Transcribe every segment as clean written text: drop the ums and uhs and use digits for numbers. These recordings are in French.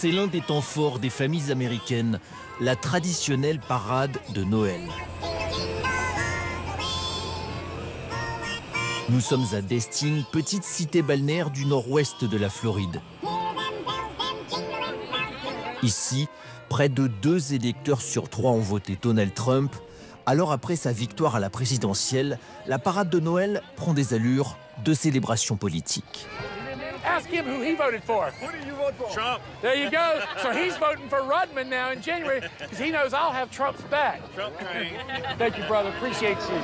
C'est l'un des temps forts des familles américaines, la traditionnelle parade de Noël. Nous sommes à Destin, petite cité balnéaire du nord-ouest de la Floride. Ici, près de 2 électeurs sur 3 ont voté Donald Trump. Alors après sa victoire à la présidentielle, la parade de Noël prend des allures de célébration politique. Ask him who he voted for. Who did you vote for? Trump. There you go. So he's voting for Rudman now in January because he knows I'll have Trump's back. Trump train. Thank you, brother. Appreciate you.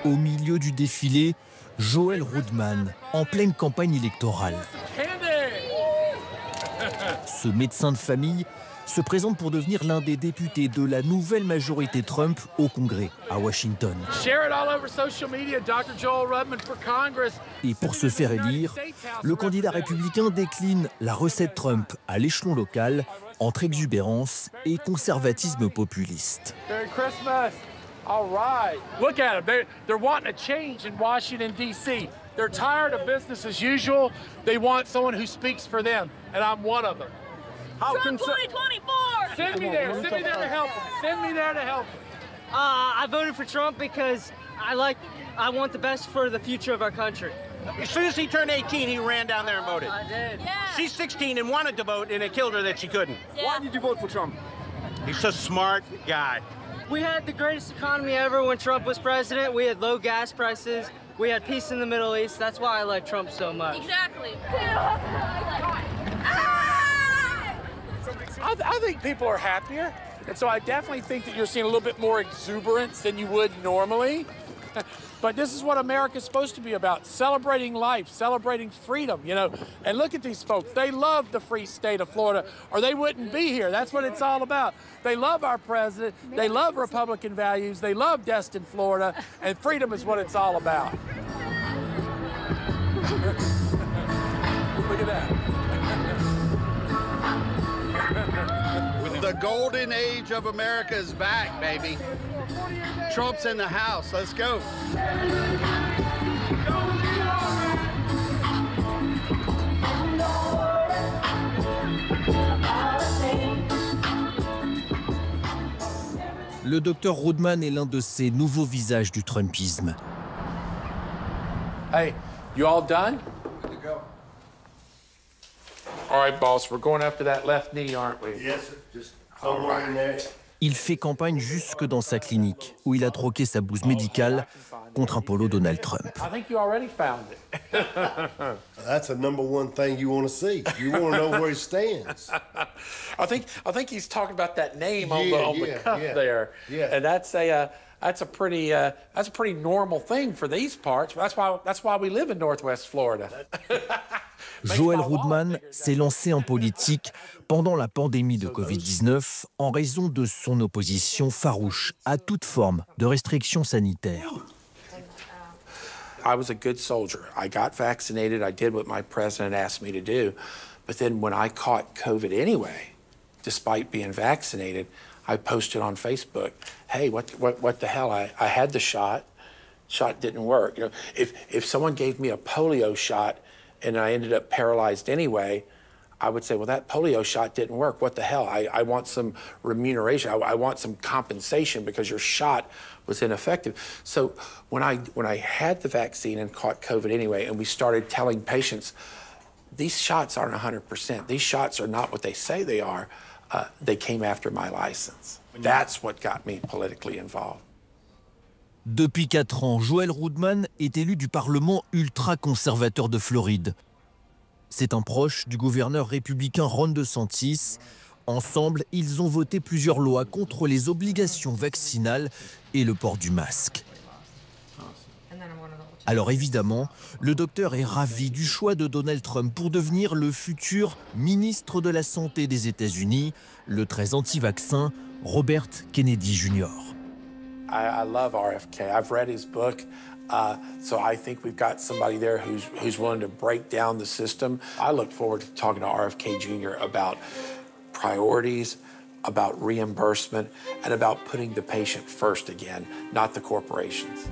Au milieu du défilé, Joel Rudman, en pleine campagne électorale. Ce médecin de famille se présente pour devenir l'un des députés de la nouvelle majorité Trump au Congrès, à Washington. Et pour se faire élire, le candidat républicain décline la recette Trump à l'échelon local entre exubérance et conservatisme populiste. All right. Look at them. They're wanting a change in Washington, D.C. They're tired of business as usual. They want someone who speaks for them, and I'm one of them. Trump 2024! Send me there. Send me there to help them. Send me there to help them. I voted for Trump because I want the best for the future of our country. As soon as he turned 18, he ran down there and voted. I did. Yeah. She's 16 and wanted to vote, and it killed her that she couldn't. Yeah. Why did you vote for Trump? He's a smart guy. We had the greatest economy ever when Trump was president. We had low gas prices. We had peace in the Middle East. That's why I like Trump so much. Exactly. I think people are happier, and so I definitely think that you're seeing a little bit more exuberance than you would normally. But this is what America's supposed to be about, celebrating life, celebrating freedom, you know. And look at these folks. They love the free state of Florida, or they wouldn't be here. That's what it's all about. They love our president. They love Republican values. They love Destin, Florida. And freedom is what it's all about. Look at that. The golden age of America is back, baby. Trump's in the house. Let's go. Le docteur Rudman est l'un de ces nouveaux visages du Trumpisme. Hey, you all done? Good to go. All right, boss, we're going after that left knee, aren't we? Yes, sir. Just somewhere in there. Il fait campagne jusque dans sa clinique, où il a troqué sa blouse médicale contre un polo Donald Trump. I think you already found it. That's the #1 thing you want to see. You want to know where he stands. I think he's talking about that name on the cuff there. Yeah. And that's a pretty normal thing for these parts. That's why we live in Northwest Florida. Joel Rudman s'est lancé en politique pendant la pandémie de Covid-19 en raison de son opposition farouche à toute forme de restrictions sanitaires. I was a good soldier. I got vaccinated. I did what my president asked me to do. But then when I caught COVID anyway, despite being vaccinated, I posted on Facebook, hey, what the hell? I had the shot didn't work. You know, if someone gave me a polio shot and I ended up paralyzed anyway, I would say, well, that polio shot didn't work. What the hell? I want some remuneration. I want some compensation because your shot was ineffective. So when I had the vaccine and caught COVID anyway, and we started telling patients, these shots aren't 100%. These shots are not what they say they are. They came after my license. That's what got me politically involved. Depuis 4 ans, Joel Rudman est élu du Parlement ultra-conservateur de Floride. C'est un proche du gouverneur républicain Ron DeSantis. Ensemble, ils ont voté plusieurs lois contre les obligations vaccinales et le port du masque. Alors évidemment, le docteur est ravi du choix de Donald Trump pour devenir le futur ministre de la Santé des États-Unis, le très anti-vaccin Robert Kennedy Jr. I love RFK. I've read his book, so I think we've got somebody there who's willing to break down the system. I look forward to talking to RFK Jr. about priorities, about reimbursement, and about putting the patient first again, not the corporations.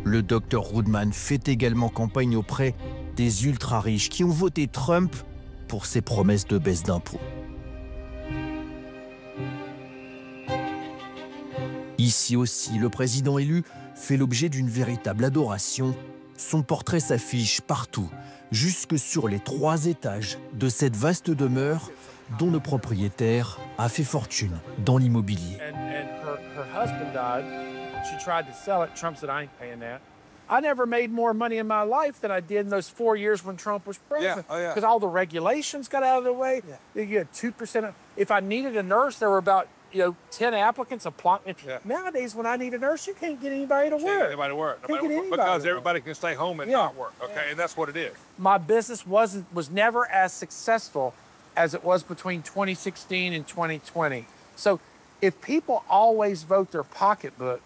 Le docteur Rudman fait également campagne auprès des ultra-riches qui ont voté Trump pour ses promesses de baisse d'impôts. Ici aussi, le président élu fait l'objet d'une véritable adoration. Son portrait s'affiche partout, jusque sur les 3 étages de cette vaste demeure dont le propriétaire a fait fortune dans l'immobilier. Her husband died. She tried to sell it. Trump said, I ain't paying that. I never made more money in my life than I did in those 4 years when Trump was president. Because all the regulations got out of the way. You had 2%. If I needed a nurse, there were about 10 applicants applying. Nowadays, when I need a nurse, you can't get anybody to work. Anybody to work. Can't get anybody because everybody can stay home and not work. Okay, and that's what it is. My business was never as successful as it was between 2016 and 2020. So if people always vote their pocketbook,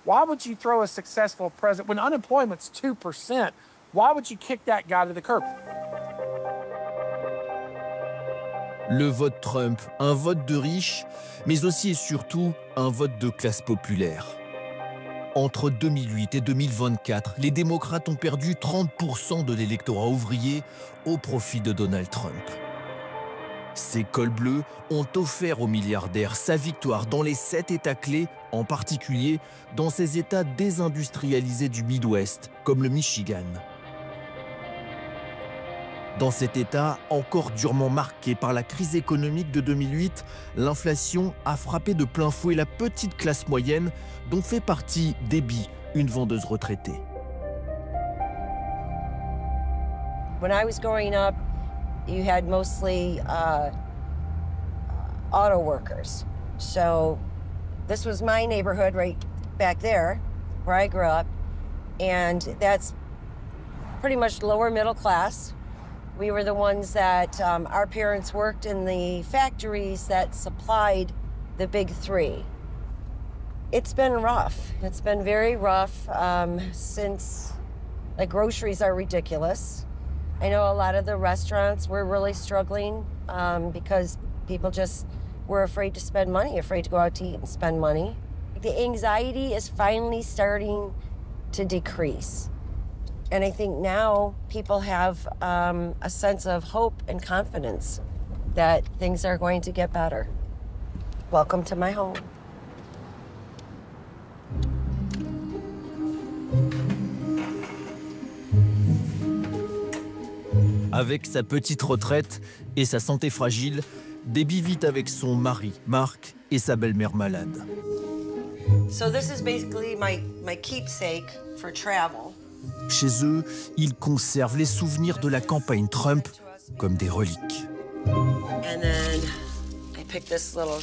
why would you throw a successful president when unemployment's 2%? Why would you kick that guy to the curb? Le vote Trump, un vote de riches, mais aussi et surtout un vote de classe populaire. Entre 2008 et 2024, les démocrates ont perdu 30% de l'électorat ouvrier au profit de Donald Trump. Ces cols bleus ont offert au milliardaire sa victoire dans les 7 États clés, en particulier dans ces États désindustrialisés du Midwest, comme le Michigan. Dans cet État, encore durement marqué par la crise économique de 2008, l'inflation a frappé de plein fouet la petite classe moyenne, dont fait partie Debbie, une vendeuse retraitée. When I was growing up, you had mostly auto workers. So this was my neighborhood right back there, where I grew up, and that's pretty much lower middle class. We were the ones that our parents worked in the factories that supplied the big 3. It's been rough. It's been very rough since, like, groceries are ridiculous. I know a lot of the restaurants were really struggling because people just were afraid to spend money, afraid to go out to eat and spend money. The anxiety is finally starting to decrease. And I think now people have a sense of hope and confidence that things are going to get better. Welcome to my home. Avec sa petite retraite et sa santé fragile, Debbie vit avec son mari, Mark, et sa belle-mère malade. So this is basically my keepsake for travel. Chez eux, ils conservent les souvenirs de la campagne Trump comme des reliques. And then I picked this little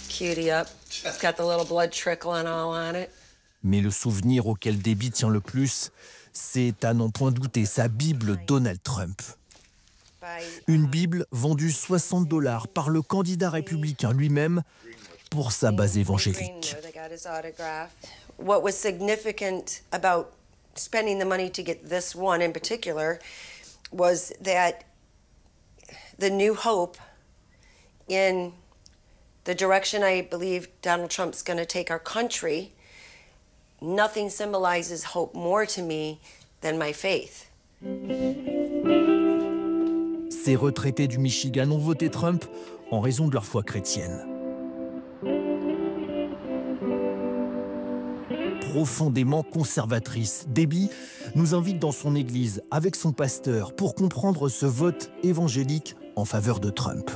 cutie up. It's got the little blood trickling all on it. Mais le souvenir auquel Debbie tient le plus, c'est à n'en point douter sa Bible Donald Trump. Une Bible vendue $60 par le candidat républicain lui-même pour sa base évangélique. What was significant about spending the money to get this one in particular was that the new hope in the direction I believe Donald Trump's going to take our country, nothing symbolizes hope more to me than my faith. Ces retraités du Michigan ont voté Trump en raison de leur foi chrétienne. Profondément conservatrice, Debbie nous invite dans son église avec son pasteur pour comprendre ce vote évangélique en faveur de Trump.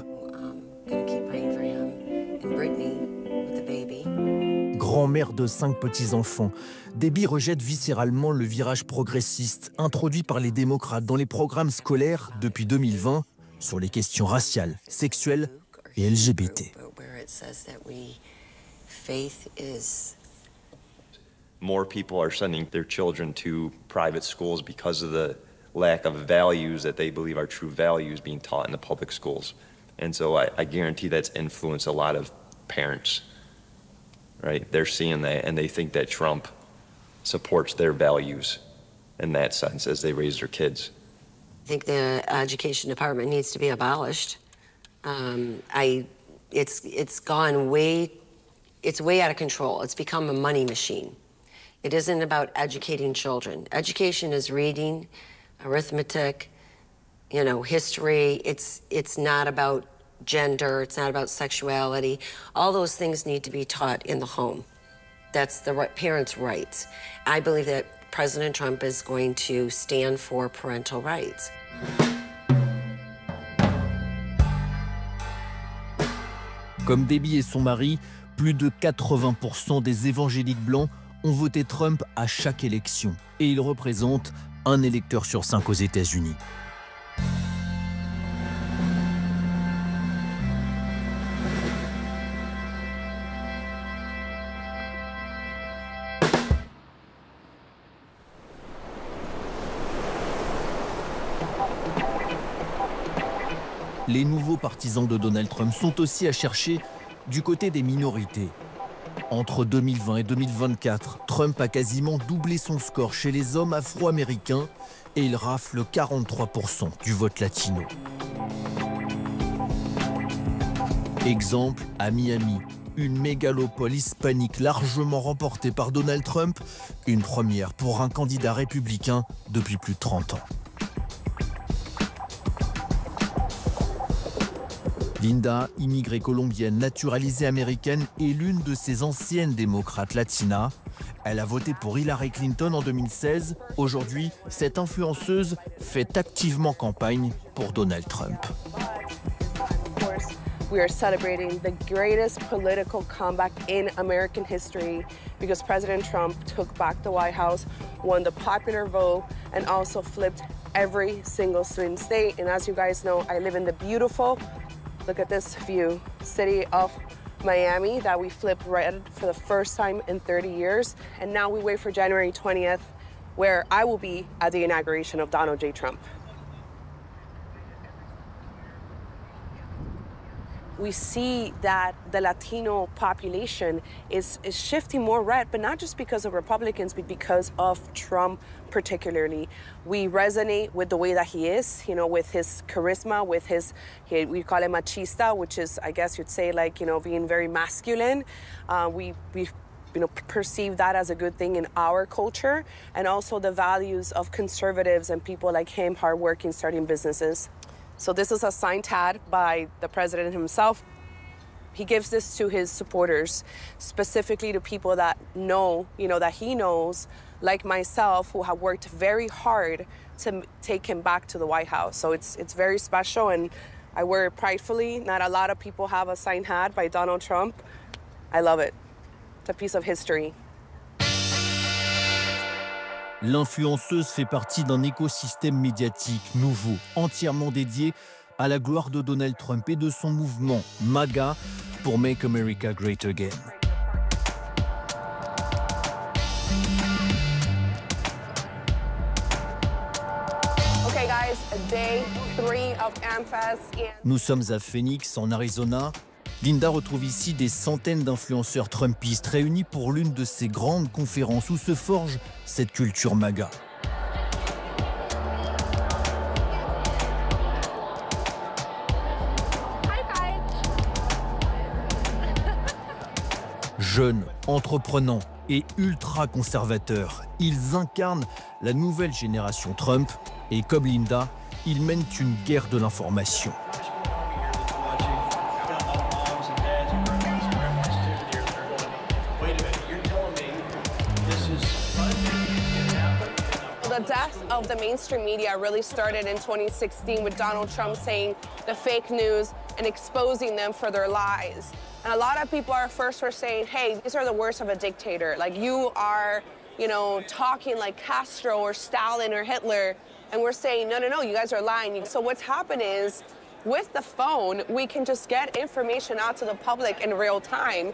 Grand-mère de 5 petits-enfants, Debbie rejette viscéralement le virage progressiste introduit par les démocrates dans les programmes scolaires depuis 2020 sur les questions raciales, sexuelles et LGBT. More people are sending their children to private schools because of the lack of values that they believe are true values being taught in the public schools. And so I guarantee that's influenced a lot of parents, right? They're seeing that and they think that Trump supports their values in that sense as they raise their kids. I think the education department needs to be abolished. It's gone way out of control. It's become a money machine. It isn't about educating children. Education is reading, arithmetic, you know, history. It's not about gender, it's not about sexuality. All those things need to be taught in the home. That's the parents' rights. I believe that President Trump is going to stand for parental rights. Comme Debbie et son mari, plus de 80% des évangéliques blancs ont voté Trump à chaque élection. Et il représente un électeur sur 5 aux États-Unis. Les nouveaux partisans de Donald Trump sont aussi à chercher du côté des minorités. Entre 2020 et 2024, Trump a quasiment doublé son score chez les hommes afro-américains et il rafle 43% du vote latino. Exemple à Miami, une mégalopole hispanique largement remportée par Donald Trump, une première pour un candidat républicain depuis plus de 30 ans. Linda, immigrée colombienne naturalisée américaine, est l'une de ces anciennes démocrates latinas. Elle a voté pour Hillary Clinton en 2016. Aujourd'hui, cette influenceuse fait activement campagne pour Donald Trump. We are celebrating the greatest political comeback in American history because President Trump took back the White House, won the popular vote, and also flipped every single swing state. And as you guys know, I live in the beautiful, look at this view, city of Miami that we flipped red for the first time in 30 years. And now we wait for January 20th, where I will be at the inauguration of Donald J. Trump. We see that the Latino population is shifting more red, but not just because of Republicans, but because of Trump particularly. We resonate with the way that he is, you know, with his charisma, with his, we call him machista, which is, I guess you'd say, like, you know, being very masculine. We you know, perceive that as a good thing in our culture, and also the values of conservatives and people like him, hardworking, starting businesses. So this is a signed ad by the president himself. He gives this to his supporters, specifically to people that know, you know, that he knows, like myself, who have worked very hard to take him back to the White House. So it's very special, and I wear it pridefully. Not a lot of people have a signed hat by Donald Trump. I love it. It's a piece of history. L'influenceuse fait partie d'un écosystème médiatique nouveau, entièrement dédié à la gloire de Donald Trump et de son mouvement MAGA pour Make America Great Again. Okay guys, day 3 of AmFest. Nous sommes à Phoenix, en Arizona. Linda retrouve ici des centaines d'influenceurs trumpistes réunis pour l'une de ces grandes conférences où se forge cette culture MAGA. Jeunes, entreprenants et ultra-conservateurs, ils incarnent la nouvelle génération Trump et comme Linda, ils mènent une guerre de l'information. The death of the mainstream media really started in 2016 with Donald Trump saying the fake news and exposing them for their lies. And a lot of people were saying, hey, these are the worst of a dictator. Like, you are, you know, talking like Castro or Stalin or Hitler. And we're saying, no, no, no, you guys are lying. So what's happened is, with the phone, we can just get information out to the public in real time.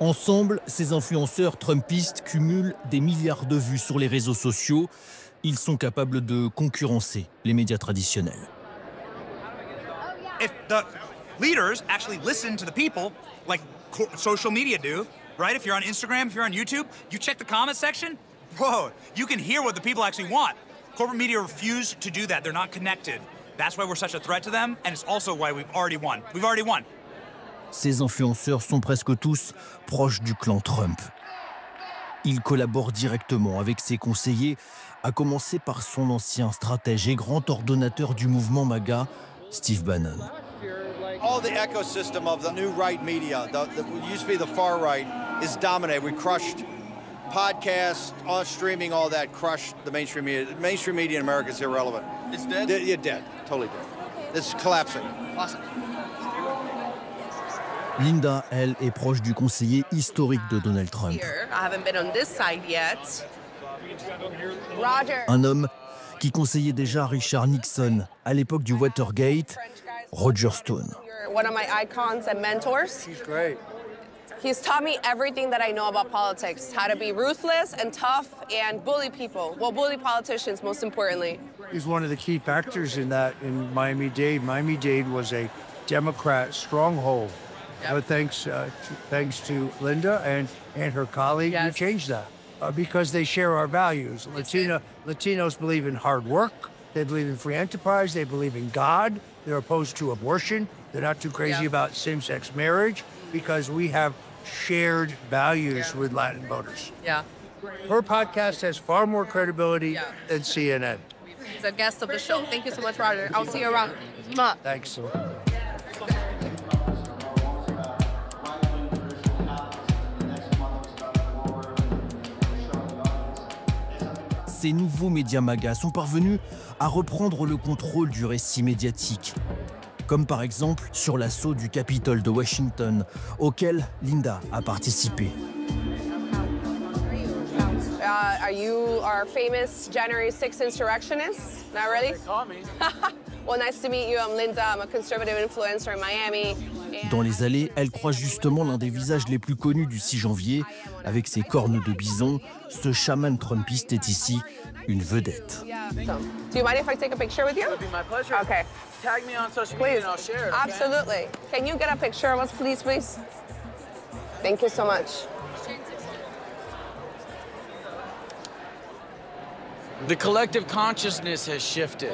Ensemble, ces influenceurs trumpistes cumulent des milliards de vues sur les réseaux sociaux. Ils sont capables de concurrencer les médias traditionnels. If the leaders actually listen to the people, like social media do, right? If you're on Instagram, if you're on YouTube, you check the comment section, whoa, you can hear what the people actually want. Corporate media refuse to do that. They're not connected. That's why we're such a threat to them, and it's also why we've already won. We've already won. Ces influenceurs sont presque tous proches du clan Trump. Il collabore directement avec ses conseillers, à commencer par son ancien stratège et grand ordonnateur du mouvement MAGA, Steve Bannon. All the ecosystem of the new right media, that used to be the far right, is dominated. We crushed podcasts, all streaming, all that crushed the mainstream media. The mainstream media in America is irrelevant. It's dead? You're dead, totally dead. It's collapsing. Awesome. Linda, elle, est proche du conseiller historique de Donald Trump. Un homme qui conseillait déjà Richard Nixon à l'époque du Watergate, Roger Stone. One of my icons and mentors. He's great. He's taught me everything that I know about politics, how to be ruthless and tough and bully people. Well, bully politicians, most importantly. He's one of the key factors in that in Miami-Dade. Miami-Dade was a Democrat stronghold. But thanks to Linda and her colleague, we changed that because they share our values. Latinos believe in hard work. They believe in free enterprise. They believe in God. They're opposed to abortion. They're not too crazy about same-sex marriage because we have shared values with Latin voters. Yeah. Her podcast has far more credibility than CNN. He's a guest of the show. Thank you so much, Roger. I'll see you around. Thanks. Ces nouveaux médias MAGA sont parvenus à reprendre le contrôle du récit médiatique, comme par exemple sur l'assaut du Capitol de Washington, auquel Linda a participé. Are you our famous January 6th insurrectionist? Not really? Well, nice to meet you. I'm Linda. I'm a conservative influencer in Miami. Dans les allées, elle croise justement l'un des visages les plus connus du 6 janvier. Avec ses cornes de bison, ce chaman trumpiste est ici une vedette. Do you mind if I take a picture with you? It would be my pleasure. Okay. Tag me on social media and I'll share it. Absolutely. Can you get a picture of us, please? Thank you so much. The collective consciousness has shifted.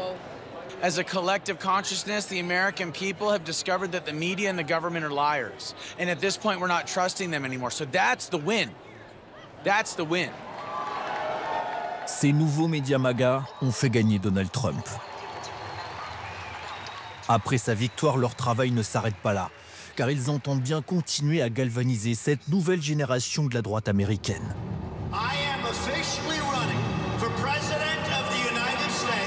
As a collective consciousness, the American people have discovered that the media and the government are liars. And at this point, we're not trusting them anymore. So that's the win. That's the win. Ces nouveaux médias MAGA ont fait gagner Donald Trump. Après sa victoire, leur travail ne s'arrête pas là, car ils entendent bien continuer à galvaniser cette nouvelle génération de la droite américaine. I am officially running for president of the United States.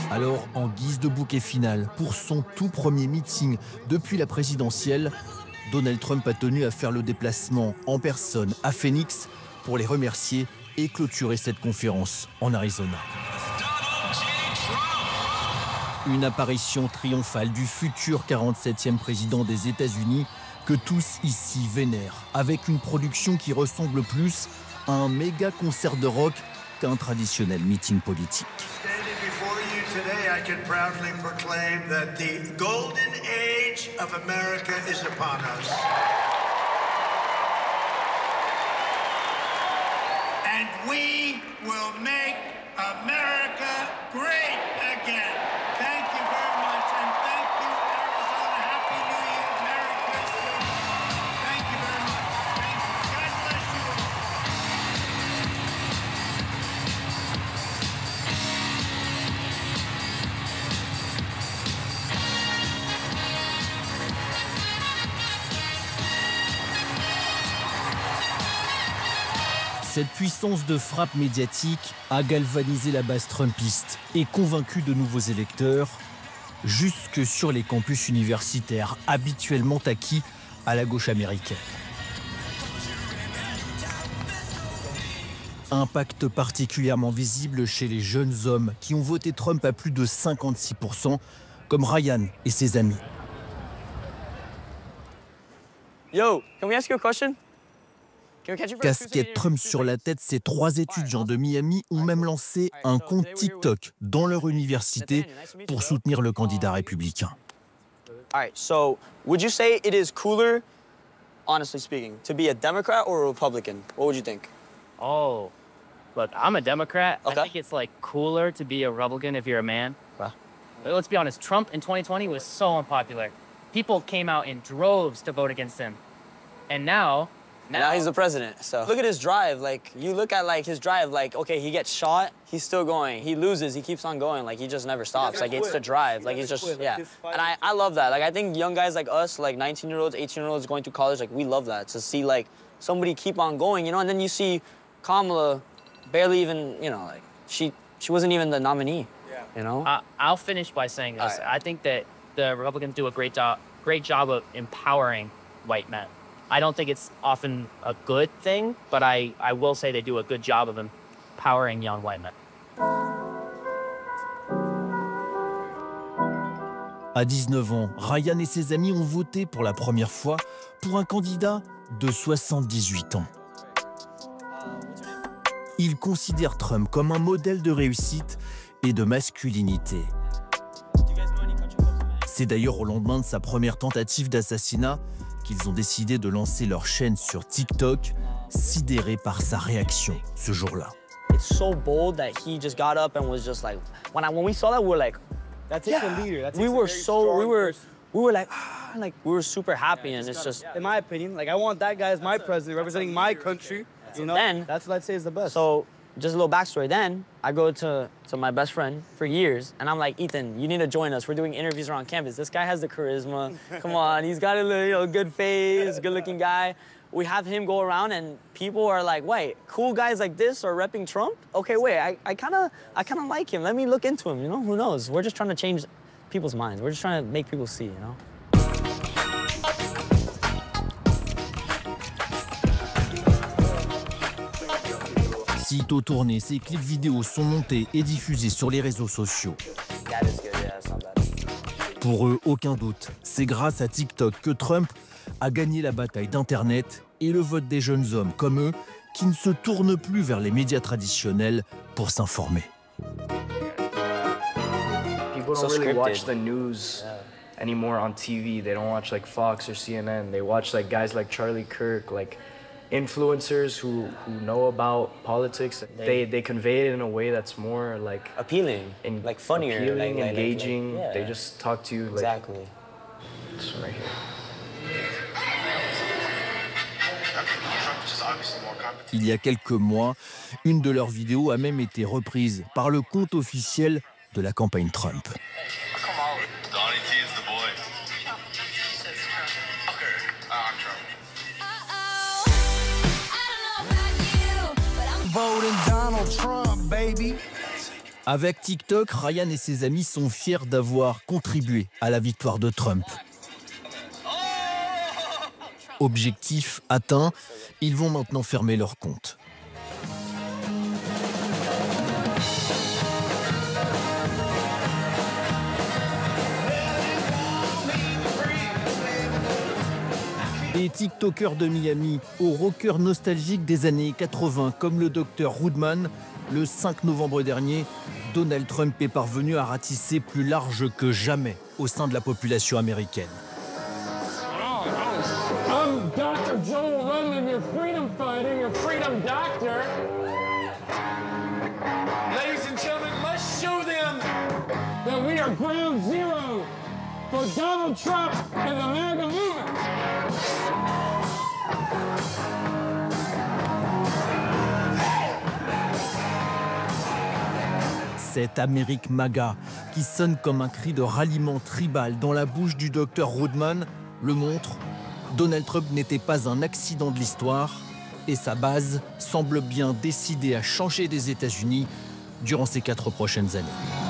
Alors, en guise de bouquet final, pour son tout premier meeting depuis la présidentielle, Donald Trump a tenu à faire le déplacement en personne à Phoenix pour les remercier et clôturer cette conférence en Arizona. Une apparition triomphale du futur 47e président des États-Unis que tous ici vénèrent, avec une production qui ressemble plus à un méga concert de rock qu'un traditionnel meeting politique. Today, I can proudly proclaim that the golden age of America is upon us. And we will make America great again. Thank you very much, and thank you, Arizona. Happy New Year. Merry Christmas. Thank you very much. Thank you. God bless you all. Cette puissance de frappe médiatique a galvanisé la base trumpiste et convaincu de nouveaux électeurs, jusque sur les campus universitaires habituellement acquis à la gauche américaine. Impact particulièrement visible chez les jeunes hommes qui ont voté Trump à plus de 56%, comme Ryan et ses amis. Yo, can we ask you a question? Casquette Trump sur la tête, ces 3 étudiants de Miami ont même lancé un compte TikTok dans leur université pour soutenir le candidat républicain. All right, so would you say it is cooler, honestly speaking, to be a Democrat or a Republican? What would you think? Oh, look, I'm a Democrat. Okay. I think it's like cooler to be a Republican if you're a man. Well, let's be honest, Trump in 2020 was so unpopular. People came out in droves to vote against him. And now now he's the president. So look at his drive. Like, you look at like his drive. Like, okay, he gets shot, he's still going. He loses, he keeps on going. Like, he just never stops. Like, it's the drive. Like, he's just And I love that. Like, I think young guys like us, like 19-year-olds, 18-year-olds going to college, like we love that to see like somebody keep on going. You know, and then you see Kamala barely even, you know, like she wasn't even the nominee. Yeah. You know. I'll finish by saying this. I think that the Republicans do a great job of empowering white men. I don't think it's often a good thing, but I will say they do a good job of empowering young white men. À 19 ans, Ryan et ses amis ont voté pour la première fois pour un candidat de 78 ans. Ils considèrent Trump comme un modèle de réussite et de masculinité. C'est d'ailleurs au lendemain de sa première tentative d'assassinat qu'ils ont décidé de lancer leur chaîne sur TikTok, sidérés par sa réaction ce jour-là. It's so bold that he just got up and was just like, when we saw that, we were like, that takes a leader. That takes we were like, we were super happy, and it's just, in my opinion, like I want that guy as my president, representing my country. You know, then that's what I'd say is the best. So, just a little backstory. Then I go to my best friend for years, and I'm like, Ethan, you need to join us. We're doing interviews around campus. This guy has the charisma. Come on, he's got a little, good face, good-looking guy. We have him go around, and people are like, wait, cool guys like this are repping Trump? Okay, wait, I kind of like him. Let me look into him. You know, who knows? We're just trying to change people's minds. We're just trying to make people see. You know. Sitôt tournés, ces clips vidéo sont montés et diffusés sur les réseaux sociaux. Pour eux, aucun doute, c'est grâce à TikTok que Trump a gagné la bataille d'Internet et le vote des jeunes hommes comme eux qui ne se tournent plus vers les médias traditionnels pour s'informer. People don't really watch the news anymore on TV. They don't watch like Fox or CNN. They watch like guys like Charlie Kirk, like influencers who know about politics. They convey it in a way that's more like appealing, and like funnier, appealing, engaging. They just talk to you like exactly. It's right here. Il y a quelques mois, une de leurs vidéos a même été reprise par le compte officiel de la campagne Trump. Avec TikTok, Ryan et ses amis sont fiers d'avoir contribué à la victoire de Trump. Objectif atteint, ils vont maintenant fermer leur compte. Des TikTokers de Miami aux rockers nostalgiques des années 80 comme le Dr Rudman, le 5 novembre dernier, Donald Trump est parvenu à ratisser plus large que jamais au sein de la population américaine. I'm Dr. Joel Rudman, your freedom fighter, your freedom doctor. Ladies and gentlemen, let's show them that we are ground zero for Donald Trump and the American movement. Cette Amérique MAGA qui sonne comme un cri de ralliement tribal dans la bouche du Dr Rudman le montre. Donald Trump n'était pas un accident de l'histoire et sa base semble bien décidée à changer des États-Unis durant ces 4 prochaines années.